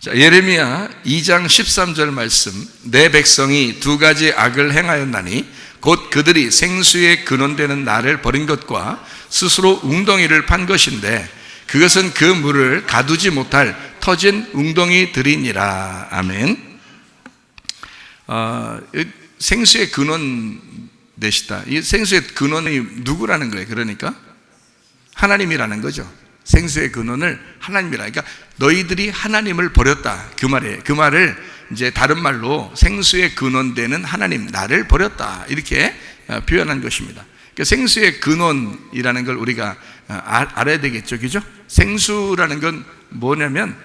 자, 예레미야 2장 13절 말씀. 내 백성이 두 가지 악을 행하였나니 곧 그들이 생수의 근원되는 나를 버린 것과 스스로 웅덩이를 판 것인데 그것은 그 물을 가두지 못할 터진 웅덩이들이니라. 아멘. 생수의 근원 되시다. 이 생수의 근원이 누구라는 거예요? 그러니까 하나님이라는 거죠. 생수의 근원을 하나님이라. 그러니까 너희들이 하나님을 버렸다, 그 말이에요. 그 말을 이제 다른 말로 생수의 근원 되는 하나님, 나를 버렸다, 이렇게 표현한 것입니다. 그러니까 생수의 근원이라는 걸 우리가 알아야 되겠죠, 그죠? 생수라는 건 뭐냐면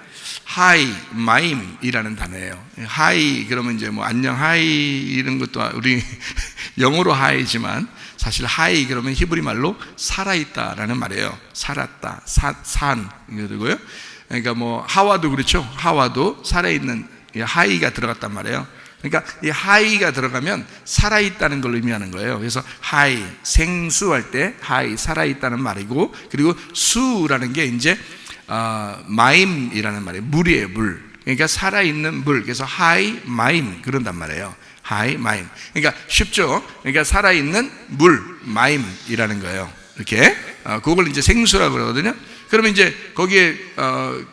하이, 마임이라는 단어예요. 하이 그러면 이제 뭐 안녕 하이 이런 것도 우리 영어로 하이지만 사실 하이 그러면 히브리 말로 살아있다라는 말이에요. 살았다, 산 이거고요. 그러니까 뭐 하와도 그렇죠. 하와도 살아있는 하이가 들어갔단 말이에요. 그러니까 이 하이가 들어가면 살아있다는 걸 의미하는 거예요. 그래서 하이, 생수할 때 하이, 살아있다는 말이고, 그리고 수라는 게 이제 마임이라는 말이에요. 물이에요, 물. 그러니까 살아있는 물. 그래서 하이, 마임 그런단 말이에요. 하이, 마임. 그러니까 쉽죠. 그러니까 살아있는 물, 마임이라는 거예요. 이렇게 그걸 이제 생수라고 그러거든요. 그러면 이제 거기에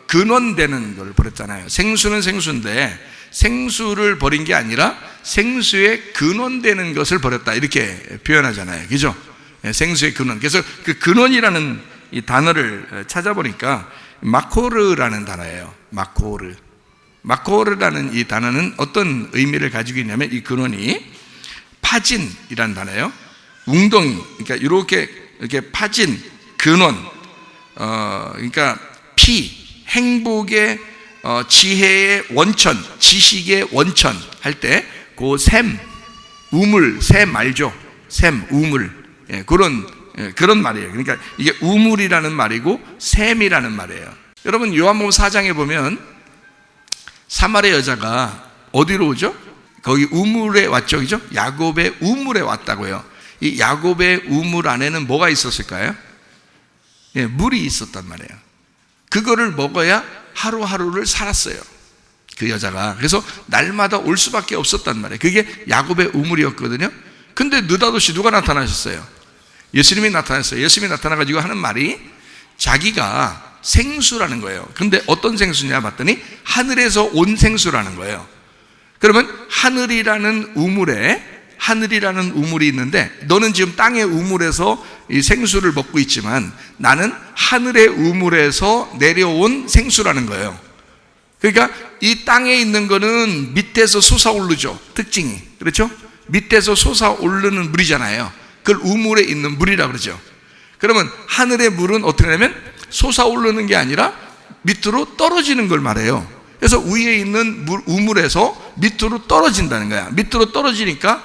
근원되는 걸 버렸잖아요. 생수는 생수인데 생수를 버린 게 아니라 생수의 근원되는 것을 버렸다, 이렇게 표현하잖아요, 그죠? 생수의 근원. 그래서 그 근원이라는 이 단어를 찾아보니까 마코르라는 단어예요. 마코르라는 이 단어는 어떤 의미를 가지고 있냐면, 이 근원이 파진이라는 단어예요. 웅덩이, 그러니까 이렇게 파진, 근원, 그러니까 행복의 지혜의 원천, 지식의 원천 할 때 그 샘, 우물, 샘 알죠? 샘, 우물, 그런 말이에요. 그러니까 이게 우물이라는 말이고 샘이라는 말이에요. 여러분 요한복음 4장에 보면 사마리아 여자가 어디로 오죠? 거기 우물에 왔죠, 그죠? 야곱의 우물에 왔다고요. 이 야곱의 우물 안에는 뭐가 있었을까요? 물이 있었단 말이에요. 그거를 먹어야 하루하루를 살았어요, 그 여자가. 그래서 날마다 올 수밖에 없었단 말이에요. 그게 야곱의 우물이었거든요. 근데 느닷없이 누가 나타나셨어요? 예수님이 나타났어요. 예수님이 나타나가지고 하는 말이 자기가 생수라는 거예요. 근데 어떤 생수냐 봤더니 하늘에서 온 생수라는 거예요. 그러면 하늘이라는 우물이 있는데 너는 지금 땅의 우물에서 이 생수를 먹고 있지만 나는 하늘의 우물에서 내려온 생수라는 거예요. 그러니까 이 땅에 있는 거는 밑에서 솟아오르죠, 특징이. 그렇죠? 밑에서 솟아오르는 물이잖아요. 그걸 우물에 있는 물이라고 그러죠. 그러면 하늘의 물은 어떻게 하냐면 솟아오르는 게 아니라 밑으로 떨어지는 걸 말해요. 그래서 위에 있는 우물에서 밑으로 떨어진다는 거야. 밑으로 떨어지니까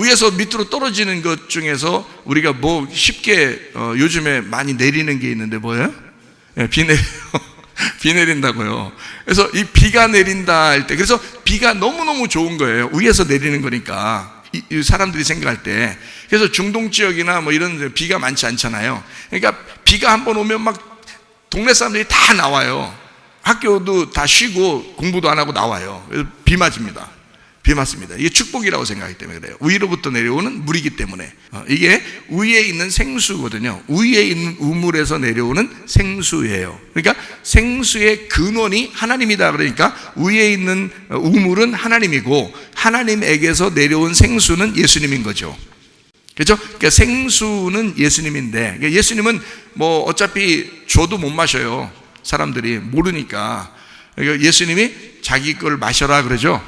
위에서 밑으로 떨어지는 것 중에서 우리가 뭐 쉽게 요즘에 많이 내리는 게 있는데 뭐예요? 비 내려요. 비 내린다고요. 그래서 이 비가 내린다 할 때, 그래서 비가 너무너무 좋은 거예요. 위에서 내리는 거니까, 이 사람들이 생각할 때. 그래서 중동 지역이나 뭐 이런 데 비가 많지 않잖아요. 그러니까 비가 한번 오면 막 동네 사람들이 다 나와요. 학교도 다 쉬고 공부도 안 하고 나와요. 그래서 비 맞습니다. 이게 축복이라고 생각하기 때문에 그래요. 위로부터 내려오는 물이기 때문에. 이게 위에 있는 생수거든요. 위에 있는 우물에서 내려오는 생수예요. 그러니까 생수의 근원이 하나님이다. 그러니까 위에 있는 우물은 하나님이고 하나님에게서 내려온 생수는 예수님인 거죠. 그렇죠? 그러니까 생수는 예수님인데, 예수님은 뭐 어차피 줘도 못 마셔요. 사람들이 모르니까. 그러니까 예수님이 자기 걸 마셔라 그러죠.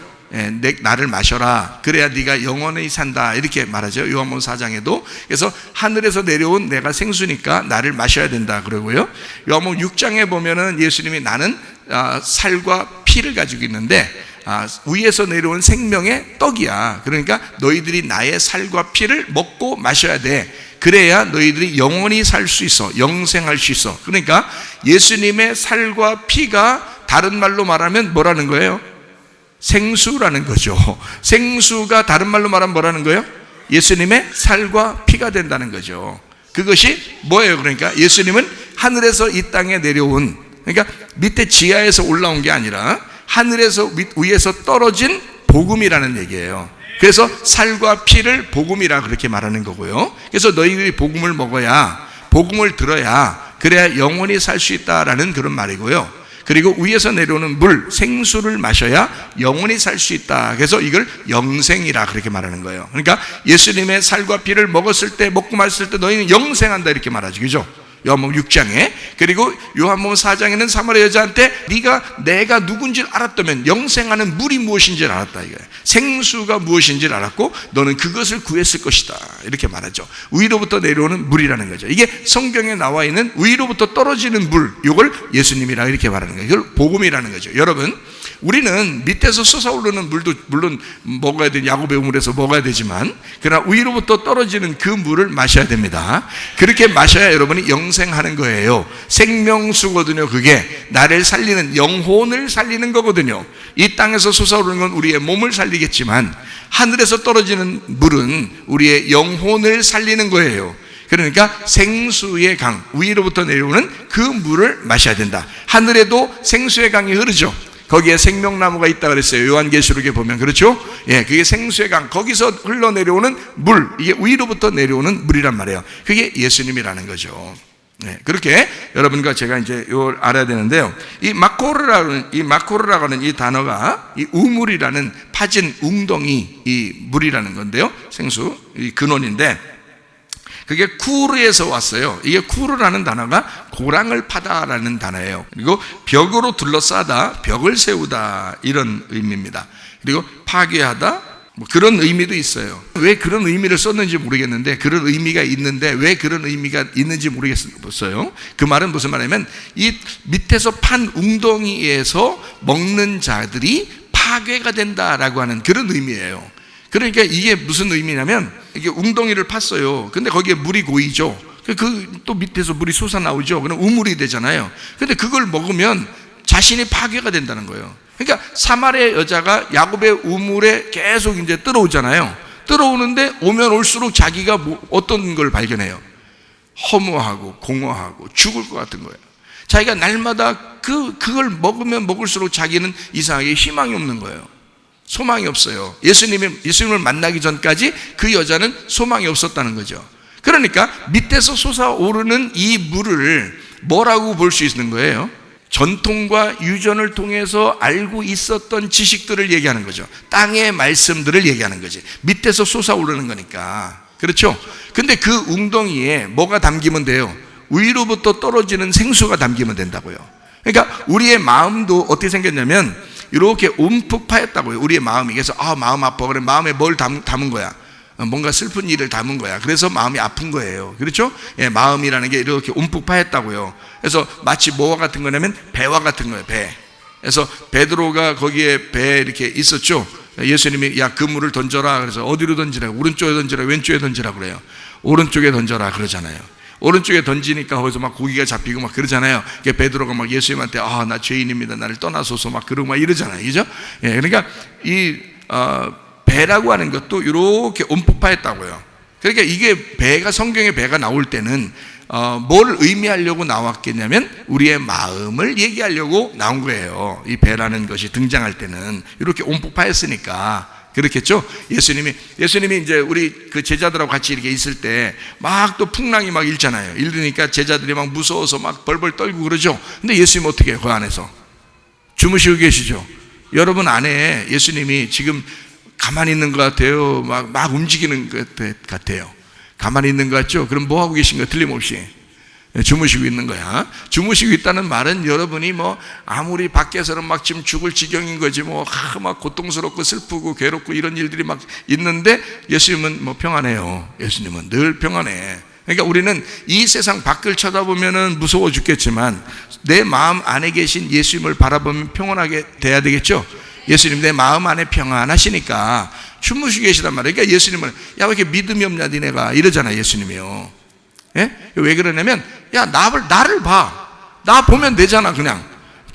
나를 마셔라, 그래야 네가 영원히 산다, 이렇게 말하죠. 요한복음 4장에도. 그래서 하늘에서 내려온 내가 생수니까 나를 마셔야 된다 그러고요. 요한복음 6장에 보면은 예수님이 나는 살과 피를 가지고 있는데 위에서 내려온 생명의 떡이야. 그러니까 너희들이 나의 살과 피를 먹고 마셔야 돼. 그래야 너희들이 영원히 살 수 있어, 영생할 수 있어. 그러니까 예수님의 살과 피가 다른 말로 말하면 뭐라는 거예요? 생수라는 거죠. 생수가 다른 말로 말하면 뭐라는 거예요? 예수님의 살과 피가 된다는 거죠. 그것이 뭐예요? 그러니까 예수님은 하늘에서 이 땅에 내려온, 그러니까 밑에 지하에서 올라온 게 아니라 하늘에서 위에서 떨어진 복음이라는 얘기예요. 그래서 살과 피를 복음이라 그렇게 말하는 거고요. 그래서 너희들이 복음을 먹어야, 복음을 들어야, 그래야 영원히 살 수 있다라는 그런 말이고요. 그리고 위에서 내려오는 물, 생수를 마셔야 영원히 살 수 있다. 그래서 이걸 영생이라 그렇게 말하는 거예요. 그러니까 예수님의 살과 피를 먹었을 때, 먹고 마셨을 때 너희는 영생한다 이렇게 말하죠. 그죠? 요한복음 6장에. 그리고 요한복음 4장에는 사마리아 여자한테 내가 누군지를 알았다면 영생하는 물이 무엇인지를 알았다 이거예요. 생수가 무엇인지를 알았고 너는 그것을 구했을 것이다 이렇게 말하죠. 위로부터 내려오는 물이라는 거죠. 이게 성경에 나와 있는 위로부터 떨어지는 물, 이걸 예수님이라 이렇게 말하는 거예요. 이걸 복음이라는 거죠. 여러분, 우리는 밑에서 솟아오르는 물도 물론 먹어야 되는 야곱의 우물에서 먹어야 되지만, 그러나 위로부터 떨어지는 그 물을 마셔야 됩니다. 그렇게 마셔야 여러분이 영생하는 거예요. 생명수거든요. 그게 나를 살리는, 영혼을 살리는 거거든요. 이 땅에서 솟아오르는 건 우리의 몸을 살리겠지만 하늘에서 떨어지는 물은 우리의 영혼을 살리는 거예요. 그러니까 생수의 강, 위로부터 내려오는 그 물을 마셔야 된다. 하늘에도 생수의 강이 흐르죠. 거기에 생명나무가 있다 그랬어요. 요한계시록에 보면. 그렇죠? 예, 그게 생수의 강, 거기서 흘러내려오는 물, 이게 위로부터 내려오는 물이란 말이에요. 그게 예수님이라는 거죠. 네, 그렇게 여러분과 제가 이제 이걸 알아야 되는데요. 이 마코르라고 하는 이 단어가 이 우물이라는 파진 웅덩이 이 물이라는 건데요. 생수, 이 근원인데 그게 쿠르에서 왔어요. 이게 쿠르라는 단어가 고랑을 파다라는 단어예요. 그리고 벽으로 둘러싸다, 벽을 세우다 이런 의미입니다. 그리고 파괴하다, 뭐 그런 의미도 있어요. 왜 그런 의미를 썼는지 모르겠는데, 그런 의미가 있는데 왜 그런 의미가 있는지 모르겠어요. 그 말은 무슨 말이냐면 이 밑에서 판 웅덩이에서 먹는 자들이 파괴가 된다라고 하는 그런 의미예요. 그러니까 이게 무슨 의미냐면, 이게 웅덩이를 팠어요. 근데 거기에 물이 고이죠. 또 밑에서 물이 솟아나오죠. 그럼 우물이 되잖아요. 근데 그걸 먹으면 자신이 파괴가 된다는 거예요. 그러니까 사마리아 여자가 야곱의 우물에 계속 이제 들어오잖아요. 들어오는데 오면 올수록 자기가 어떤 걸 발견해요? 허무하고 공허하고 죽을 것 같은 거예요. 자기가 날마다 그걸 먹으면 먹을수록 자기는 이상하게 희망이 없는 거예요. 소망이 없어요. 예수님을 만나기 전까지 그 여자는 소망이 없었다는 거죠. 그러니까 밑에서 솟아오르는 이 물을 뭐라고 볼 수 있는 거예요? 전통과 유전을 통해서 알고 있었던 지식들을 얘기하는 거죠. 땅의 말씀들을 얘기하는 거지. 밑에서 솟아오르는 거니까. 그렇죠? 근데 그 웅덩이에 뭐가 담기면 돼요? 위로부터 떨어지는 생수가 담기면 된다고요. 그러니까 우리의 마음도 어떻게 생겼냐면 이렇게 움푹 파였다고요. 우리의 마음이. 그래서 마음 아파. 그래 마음에 뭘 담은 거야? 뭔가 슬픈 일을 담은 거야. 그래서 마음이 아픈 거예요. 그렇죠? 예, 마음이라는 게 이렇게 움푹 파였다고요. 그래서 마치 뭐와 같은 거냐면 배와 같은 거예요. 배. 그래서 베드로가 거기에 배에 이렇게 있었죠. 예수님이 야, 그 물을 던져라. 그래서 어디로 던지라? 오른쪽에 던지라, 왼쪽에 던지라 그래요. 오른쪽에 던져라 그러잖아요. 오른쪽에 던지니까 거기서 막 고기가 잡히고 막 그러잖아요. 베드로가 막 예수님한테 나 죄인입니다, 나를 떠나소서 막 그러고 막 이러잖아요. 그죠? 예, 그러니까 이 배라고 하는 것도 이렇게 움푹파였다고요. 그러니까 이게 배가, 성경의 배가 나올 때는 뭘 의미하려고 나왔겠냐면 우리의 마음을 얘기하려고 나온 거예요. 이 배라는 것이 등장할 때는 이렇게 움푹파였으니까 그렇겠죠? 예수님이 이제 우리 그 제자들하고 같이 이렇게 있을 때 막 또 풍랑이 막 일잖아요. 일으니까 제자들이 막 무서워서 막 벌벌 떨고 그러죠. 근데 예수님 어떻게 해요? 그 안에서 주무시고 계시죠? 여러분 안에 예수님이 지금 가만히 있는 것 같아요? 막 움직이는 것 같아요? 가만히 있는 것 같죠? 그럼 뭐 하고 계신 거예요? 틀림없이 주무시고 있는 거야. 주무시고 있다는 말은 여러분이 뭐 아무리 밖에서는 막 지금 죽을 지경인 거지 막 고통스럽고 슬프고 괴롭고 이런 일들이 막 있는데 예수님은 뭐 평안해요. 예수님은 늘 평안해. 그러니까 우리는 이 세상 밖을 쳐다보면은 무서워 죽겠지만 내 마음 안에 계신 예수님을 바라보면 평안하게 돼야 되겠죠. 예수님 내 마음 안에 평안하시니까 주무시고 계시단 말이에요. 그러니까 예수님은 야, 왜 이렇게 믿음이 없냐 니네가 이러잖아요. 예수님이요. 예? 왜 그러냐면 야, 나를 봐. 나 보면 되잖아. 그냥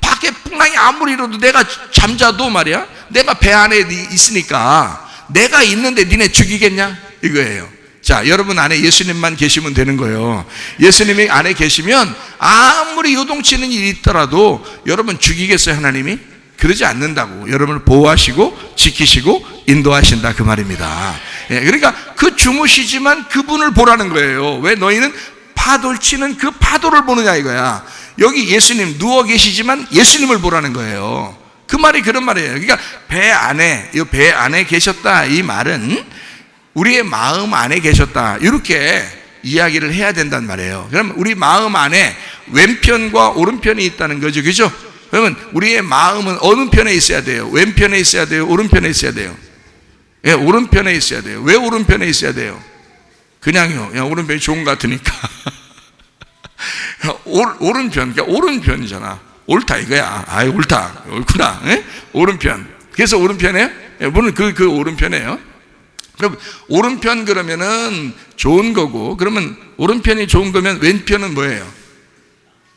밖에 풍랑이 아무리 일어도 내가 잠자도 말이야, 내가 배 안에 있으니까 내가 있는데 니네 죽이겠냐 이거예요. 자, 여러분 안에 예수님만 계시면 되는 거예요. 예수님이 안에 계시면 아무리 요동치는 일이 있더라도 여러분 죽이겠어요? 하나님이? 그러지 않는다고. 여러분을 보호하시고 지키시고 인도하신다 그 말입니다. 그러니까 그 주무시지만 그분을 보라는 거예요. 왜? 너희는 파도를 치는 그 파도를 보느냐 이거야. 여기 예수님 누워 계시지만 예수님을 보라는 거예요. 그 말이 그런 말이에요. 그러니까 배 안에 계셨다 이 말은 우리의 마음 안에 계셨다 이렇게 이야기를 해야 된단 말이에요. 그럼 우리 마음 안에 왼편과 오른편이 있다는 거죠. 그죠? 그러면 우리의 마음은 어느 편에 있어야 돼요? 왼편에 있어야 돼요? 오른편에 있어야 돼요? 예, 오른편에 있어야 돼요. 왜 오른편에 있어야 돼요? 그냥요. 오른편이 좋은 것 같으니까. 오른편, 그러니까 오른편이잖아. 옳다 이거야. 옳다. 옳구나. 예? 오른편. 그래서 오른편에, 물론 그 오른편이에요. 그럼 오른편 그러면은 좋은 거고, 그러면 오른편이 좋은 거면 왼편은 뭐예요?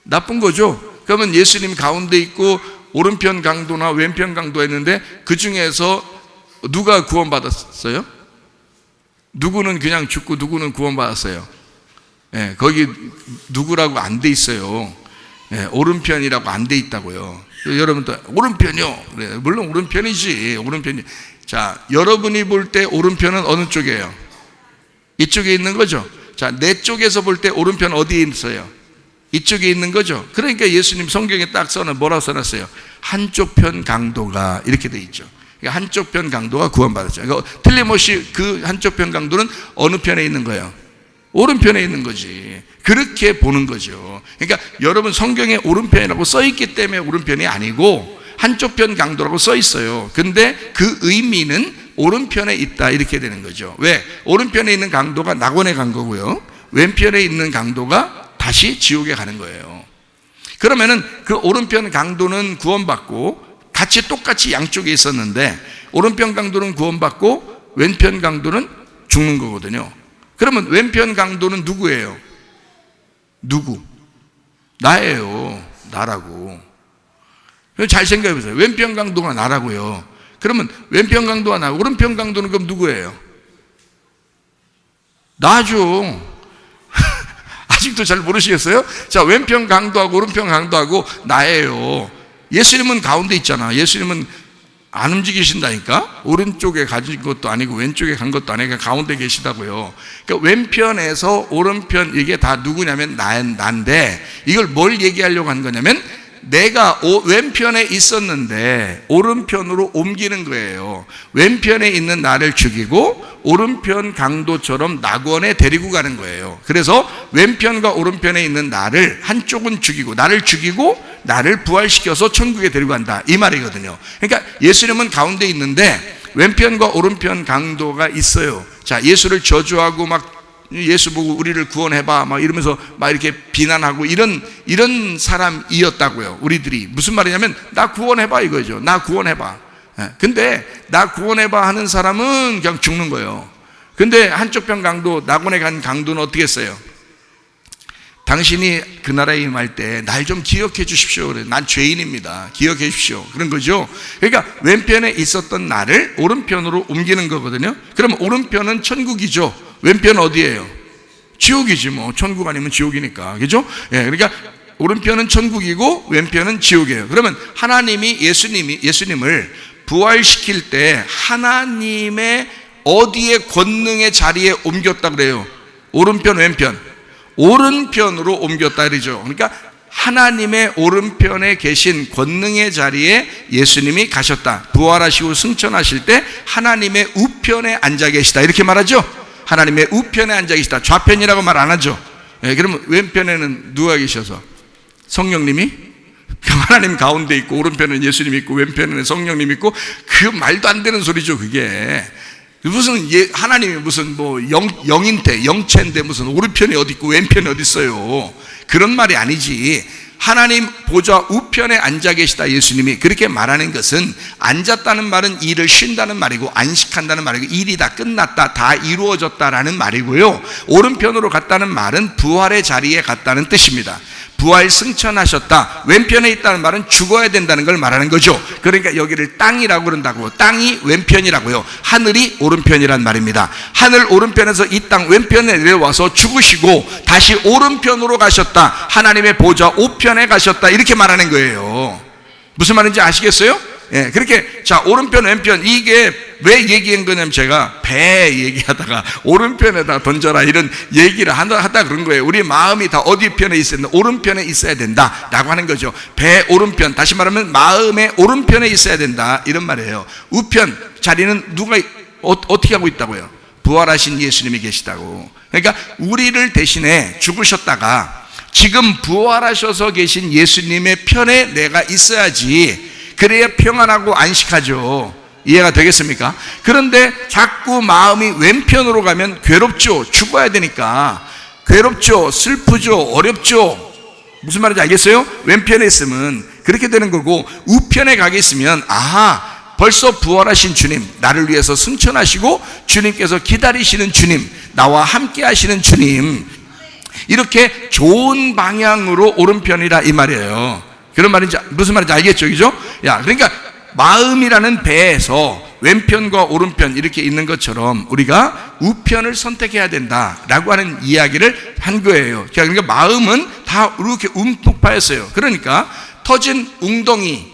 나쁜 거죠. 그러면 예수님 가운데 있고 오른편 강도나 왼편 강도가 있는데 그 중에서 누가 구원받았어요? 누구는 그냥 죽고 누구는 구원받았어요? 예, 거기 누구라고 안 돼 있어요. 예, 오른편이라고 안 돼 있다고요. 여러분도 오른편이요. 네, 물론 오른편이지. 오른편이. 자, 여러분이 볼 때 오른편은 어느 쪽이에요? 이쪽에 있는 거죠. 자, 내 쪽에서 볼 때 오른편 어디에 있어요? 이쪽에 있는 거죠. 그러니까 예수님 성경에 딱 뭐라고 써놨어요? 한쪽 편 강도가 이렇게 돼 있죠. 그러니까 한쪽 편 강도가 구원받았죠. 그러니까 틀림없이 그 한쪽 편 강도는 어느 편에 있는 거예요? 오른편에 있는 거지. 그렇게 보는 거죠. 그러니까 여러분 성경에 오른편이라고 써있기 때문에 오른편이 아니고 한쪽 편 강도라고 써있어요. 근데 그 의미는 오른편에 있다 이렇게 되는 거죠. 왜? 오른편에 있는 강도가 낙원에 간 거고요, 왼편에 있는 강도가 다시 지옥에 가는 거예요. 그러면은 그 오른편 강도는 구원받고 같이 똑같이 양쪽에 있었는데 오른편 강도는 구원받고 왼편 강도는 죽는 거거든요. 그러면 왼편 강도는 누구예요? 누구? 나예요. 나라고. 잘 생각해 보세요. 왼편 강도가 나라고요. 그러면 왼편 강도가 나, 오른편 강도는 그럼 누구예요? 나죠. 아직도 잘 모르시겠어요? 자, 왼편 강도하고 오른편 강도하고 나예요. 예수님은 가운데 있잖아. 예수님은 안 움직이신다니까? 오른쪽에 가진 것도 아니고 왼쪽에 간 것도 아니고 가운데 계시다고요. 그러니까 왼편에서 오른편 이게 다 누구냐면 난데 이걸 뭘 얘기하려고 한 거냐면 내가 왼편에 있었는데 오른편으로 옮기는 거예요. 왼편에 있는 나를 죽이고 오른편 강도처럼 낙원에 데리고 가는 거예요. 그래서 왼편과 오른편에 있는 나를 한쪽은 죽이고 나를 죽이고 나를 부활시켜서 천국에 데리고 간다 이 말이거든요. 그러니까 예수님은 가운데 있는데 왼편과 오른편 강도가 있어요. 자, 예수를 저주하고 막 예수 보고 우리를 구원해봐 막 이러면서 막 이렇게 비난하고 이런 사람이었다고요. 우리들이 무슨 말이냐면 나 구원해봐 이거죠. 나 구원해봐. 근데 나 구원해봐 하는 사람은 그냥 죽는 거예요. 근데 한쪽 편 강도, 낙원에 간 강도는 어떻게 했어요? 당신이 그 나라에 임할 때 날 좀 기억해 주십시오. 그래. 난 죄인입니다. 기억해 주십시오. 그런 거죠. 그러니까 왼편에 있었던 나를 오른편으로 옮기는 거거든요. 그럼 오른편은 천국이죠. 왼편은 어디예요? 지옥이지 뭐. 천국 아니면 지옥이니까. 그죠? 예, 그러니까 오른편은 천국이고 왼편은 지옥이에요. 그러면 하나님이 예수님을 부활시킬 때 하나님의 어디에 권능의 자리에 옮겼다 그래요? 오른편, 왼편? 오른편으로 옮겼다 그러죠. 그러니까 하나님의 오른편에 계신 권능의 자리에 예수님이 가셨다. 부활하시고 승천하실 때 하나님의 우편에 앉아 계시다 이렇게 말하죠. 하나님의 우편에 앉아 계시다. 좌편이라고 말 안 하죠. 예, 그러면 왼편에는 누가 계셔서? 성령님이? 하나님 가운데 있고 오른편에는 예수님이 있고 왼편에는 성령님이 있고 그 말도 안 되는 소리죠. 그게 무슨 하나님이 무슨 뭐 영체인데 무슨 오른편이 어디 있고 왼편이 어디 있어요. 그런 말이 아니지. 하나님 보좌 우편에 앉아 계시다 예수님이 그렇게 말하는 것은 앉았다는 말은 일을 쉰다는 말이고 안식한다는 말이고 일이 다 끝났다 다 이루어졌다라는 말이고요. 오른편으로 갔다는 말은 부활의 자리에 갔다는 뜻입니다. 부활 승천하셨다. 왼편에 있다는 말은 죽어야 된다는 걸 말하는 거죠. 그러니까 여기를 땅이라고 그런다고. 땅이 왼편이라고요. 하늘이 오른편이란 말입니다. 하늘 오른편에서 이 땅 왼편에 내려와서 죽으시고 다시 오른편으로 가셨다. 하나님의 보좌 우편에 가셨다. 이렇게 말하는 거예요. 무슨 말인지 아시겠어요? 예, 그렇게, 자, 오른편, 왼편, 이게 왜 얘기한 거냐면 제가 배 얘기하다가 오른편에다 던져라 이런 얘기를 하다 그런 거예요. 우리 마음이 다 어디 편에 있어야 된다? 오른편에 있어야 된다. 라고 하는 거죠. 배 오른편, 다시 말하면 마음의 오른편에 있어야 된다. 이런 말이에요. 우편 자리는 누가, 어떻게 하고 있다고요? 부활하신 예수님이 계시다고. 그러니까 우리를 대신에 죽으셨다가 지금 부활하셔서 계신 예수님의 편에 내가 있어야지. 그래야 평안하고 안식하죠. 이해가 되겠습니까? 그런데 자꾸 마음이 왼편으로 가면 괴롭죠. 죽어야 되니까 괴롭죠. 슬프죠. 어렵죠. 무슨 말인지 알겠어요? 왼편에 있으면 그렇게 되는 거고, 우편에 가게 있으면 아하, 벌써 부활하신 주님, 나를 위해서 승천하시고 주님께서 기다리시는 주님, 나와 함께 하시는 주님, 이렇게 좋은 방향으로 오른편이라 이 말이에요. 그런 말인지, 무슨 말인지 알겠죠? 그죠? 야, 그러니까 마음이라는 배에서 왼편과 오른편 이렇게 있는 것처럼 우리가 우편을 선택해야 된다라고 하는 이야기를 한 거예요. 그러니까 마음은 다 이렇게 움푹 파였어요. 그러니까 터진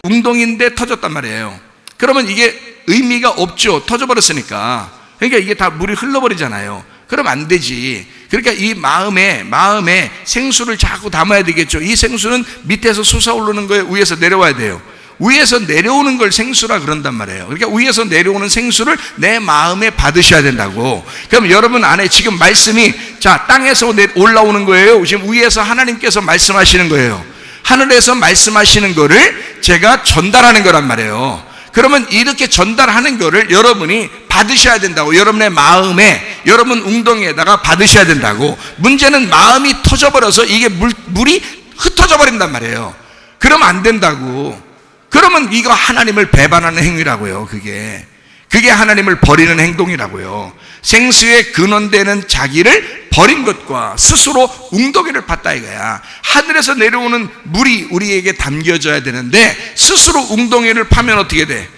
웅덩이인데 터졌단 말이에요. 그러면 이게 의미가 없죠. 터져버렸으니까. 그러니까 이게 다 물이 흘러버리잖아요. 그럼 안 되지. 그러니까 이 마음에 생수를 자꾸 담아야 되겠죠. 이 생수는 밑에서 솟아오르는 거에 위에서 내려와야 돼요. 위에서 내려오는 걸 생수라 그런단 말이에요. 그러니까 위에서 내려오는 생수를 내 마음에 받으셔야 된다고. 그럼 여러분 안에 지금 말씀이, 자, 땅에서 올라오는 거예요. 지금 위에서 하나님께서 말씀하시는 거예요. 하늘에서 말씀하시는 거를 제가 전달하는 거란 말이에요. 그러면 이렇게 전달하는 거를 여러분이 받으셔야 된다고. 여러분의 마음에, 여러분 웅덩이에다가 받으셔야 된다고. 문제는 마음이 터져버려서 이게 물이 흩어져 버린단 말이에요. 그러면 안 된다고. 그러면 이거 하나님을 배반하는 행위라고요. 그게 하나님을 버리는 행동이라고요. 생수의 근원되는 자기를 버린 것과 스스로 웅덩이를 팠다 이거야. 하늘에서 내려오는 물이 우리에게 담겨져야 되는데 스스로 웅덩이를 파면 어떻게 돼?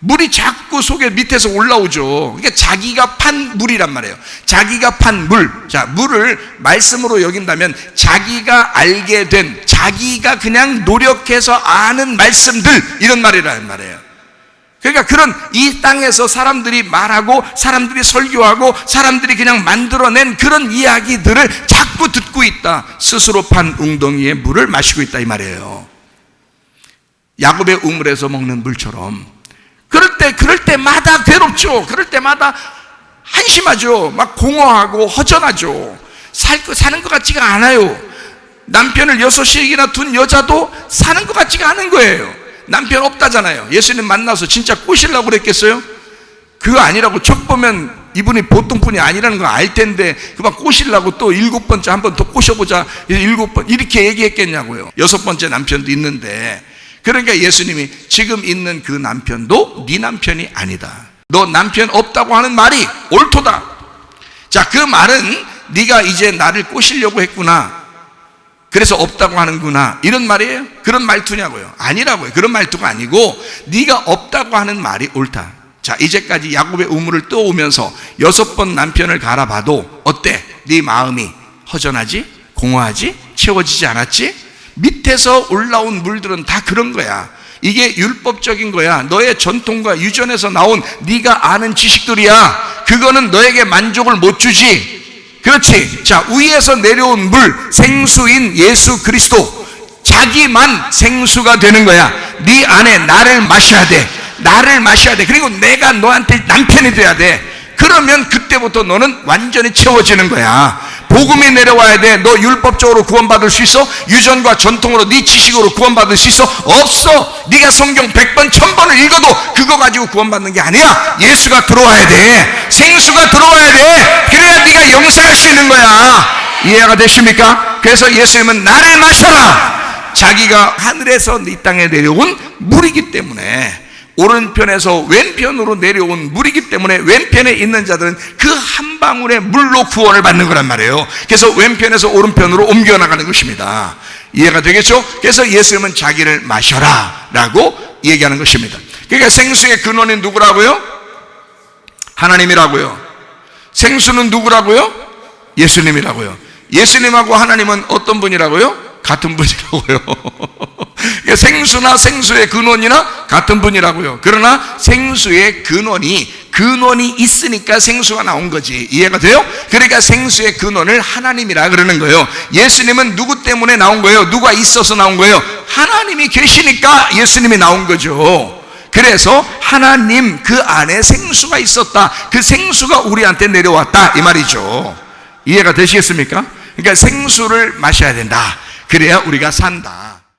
물이 자꾸 속에 밑에서 올라오죠. 그러니까 자기가 판 물이란 말이에요. 자기가 판 물. 자, 물을 말씀으로 여긴다면 자기가 알게 된, 자기가 그냥 노력해서 아는 말씀들, 이런 말이란 말이에요. 그러니까 그런 이 땅에서 사람들이 말하고 사람들이 설교하고 사람들이 그냥 만들어낸 그런 이야기들을 자꾸 듣고 있다. 스스로 판 웅덩이의 물을 마시고 있다 이 말이에요. 야곱의 우물에서 먹는 물처럼. 그럴 때마다 괴롭죠. 그럴 때마다 한심하죠. 막 공허하고 허전하죠. 사는 것 같지가 않아요. 남편을 6씩이나 둔 여자도 사는 것 같지가 않은 거예요. 남편 없다잖아요. 예수님 만나서 진짜 꼬시려고 그랬겠어요? 그거 아니라고. 척 보면 이분이 보통 분이 아니라는 거 알 텐데 그만 꼬시려고 또 7번째 한 번 더 꼬셔보자 7번 이렇게 얘기했겠냐고요. 6번째 남편도 있는데. 그러니까 예수님이 지금 있는 그 남편도 네 남편이 아니다. 너 남편 없다고 하는 말이 옳도다. 자, 그 말은 네가 이제 나를 꼬시려고 했구나. 그래서 없다고 하는구나. 이런 말이에요? 그런 말투냐고요? 아니라고요. 그런 말투가 아니고 네가 없다고 하는 말이 옳다. 자, 이제까지 야곱의 우물을 떠오면서 6번 남편을 갈아봐도 어때? 네 마음이 허전하지? 공허하지? 채워지지 않았지? 밑에서 올라온 물들은 다 그런 거야. 이게 율법적인 거야. 너의 전통과 유전에서 나온 네가 아는 지식들이야. 그거는 너에게 만족을 못 주지. 그렇지. 자, 위에서 내려온 물, 생수인 예수 그리스도, 자기만 생수가 되는 거야. 네 안에 나를 마셔야 돼. 나를 마셔야 돼. 그리고 내가 너한테 남편이 돼야 돼. 그러면 그때부터 너는 완전히 채워지는 거야. 복음이 내려와야 돼. 너 율법적으로 구원받을 수 있어? 유전과 전통으로 네 지식으로 구원받을 수 있어? 없어. 네가 성경 100번 1000번을 읽어도 그거 가지고 구원받는 게 아니야. 예수가 들어와야 돼. 생수가 들어와야 돼. 그래야 네가 영생할 수 있는 거야. 이해가 되십니까? 그래서 예수님은 나를 마셔라. 자기가 하늘에서 이 땅에 내려온 물이기 때문에, 오른편에서 왼편으로 내려온 물이기 때문에 왼편에 있는 자들은 그 한 방울의 물로 구원을 받는 거란 말이에요. 그래서 왼편에서 오른편으로 옮겨나가는 것입니다. 이해가 되겠죠? 그래서 예수님은 자기를 마셔라 라고 얘기하는 것입니다. 그러니까 생수의 근원이 누구라고요? 하나님이라고요. 생수는 누구라고요? 예수님이라고요. 예수님하고 하나님은 어떤 분이라고요? 같은 분이라고요. 그러니까 생수나 생수의 근원이나 같은 분이라고요. 그러나 생수의 근원이 있으니까 생수가 나온 거지. 이해가 돼요? 그러니까 생수의 근원을 하나님이라 그러는 거예요. 예수님은 누구 때문에 나온 거예요? 누가 있어서 나온 거예요? 하나님이 계시니까 예수님이 나온 거죠. 그래서 하나님 그 안에 생수가 있었다. 그 생수가 우리한테 내려왔다 이 말이죠. 이해가 되시겠습니까? 그러니까 생수를 마셔야 된다. 그래야 우리가 산다.